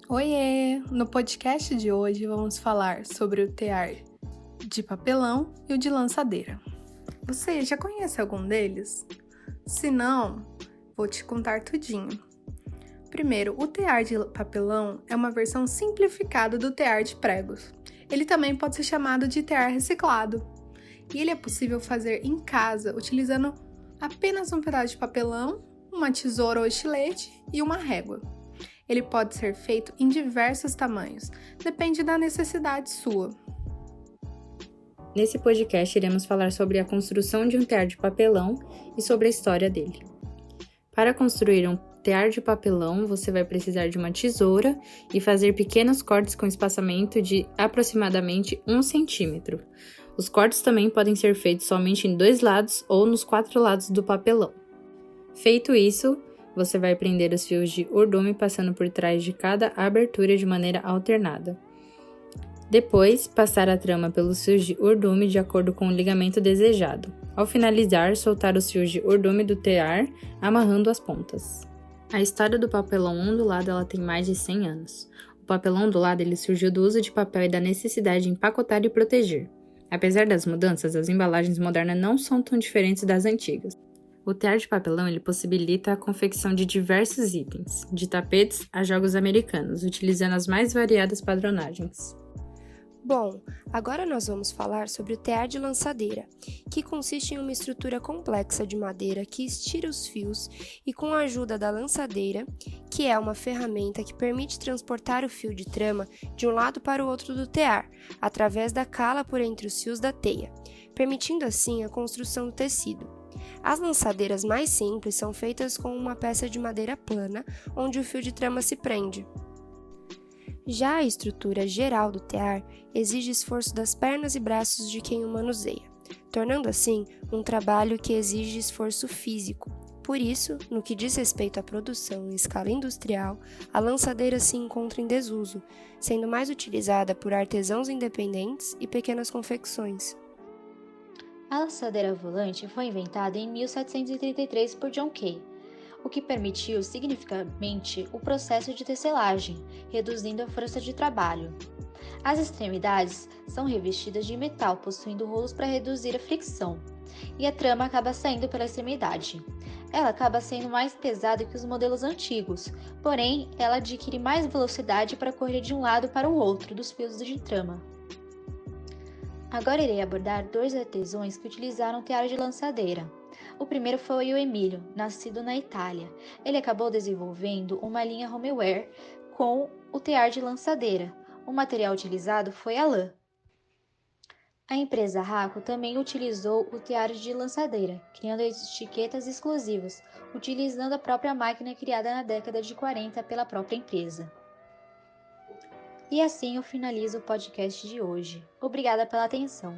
Oiê! No podcast de hoje vamos falar sobre o tear de papelão e o de lançadeira. Você já conhece algum deles? Se não, vou te contar tudinho. Primeiro, o tear de papelão é uma versão simplificada do tear de pregos. Ele também pode ser chamado de tear reciclado. E ele é possível fazer em casa utilizando apenas um pedaço de papelão, uma tesoura ou estilete e uma régua. Ele pode ser feito em diversos tamanhos, depende da necessidade sua. Nesse podcast, iremos falar sobre a construção de um tear de papelão e sobre a história dele. Para construir um tear de papelão, você vai precisar de uma tesoura e fazer pequenos cortes com espaçamento de aproximadamente 1 centímetro. Os cortes também podem ser feitos somente em 2 lados ou nos 4 lados do papelão. Feito isso, você vai prender os fios de urdume passando por trás de cada abertura de maneira alternada. Depois, passar a trama pelos fios de urdume de acordo com o ligamento desejado. Ao finalizar, soltar os fios de urdume do tear, amarrando as pontas. A história do papelão ondulado ela tem mais de 100 anos. O papelão ondulado ele surgiu do uso de papel e da necessidade de empacotar e proteger. Apesar das mudanças, as embalagens modernas não são tão diferentes das antigas. O tear de papelão ele possibilita a confecção de diversos itens, de tapetes a jogos americanos, utilizando as mais variadas padronagens. Bom, agora nós vamos falar sobre o tear de lançadeira, que consiste em uma estrutura complexa de madeira que estira os fios e com a ajuda da lançadeira, que é uma ferramenta que permite transportar o fio de trama de um lado para o outro do tear, através da cala por entre os fios da teia, permitindo assim a construção do tecido. As lançadeiras mais simples são feitas com uma peça de madeira plana, onde o fio de trama se prende. Já a estrutura geral do tear exige esforço das pernas e braços de quem o manuseia, tornando assim um trabalho que exige esforço físico. Por isso, no que diz respeito à produção em escala industrial, a lançadeira se encontra em desuso, sendo mais utilizada por artesãos independentes e pequenas confecções. A lançadeira volante foi inventada em 1733 por John Kay, o que permitiu significativamente o processo de tecelagem, reduzindo a força de trabalho. As extremidades são revestidas de metal, possuindo rolos para reduzir a fricção, e a trama acaba saindo pela extremidade. Ela acaba sendo mais pesada que os modelos antigos, porém, ela adquire mais velocidade para correr de um lado para o outro dos fios de trama. Agora irei abordar 2 artesãos que utilizaram tear de lançadeira. O primeiro foi o Emílio, nascido na Itália. Ele acabou desenvolvendo uma linha homeware com o tear de lançadeira. O material utilizado foi a lã. A empresa Raco também utilizou o tear de lançadeira, criando etiquetas exclusivas, utilizando a própria máquina criada na década de 40 pela própria empresa. E assim eu finalizo o podcast de hoje. Obrigada pela atenção.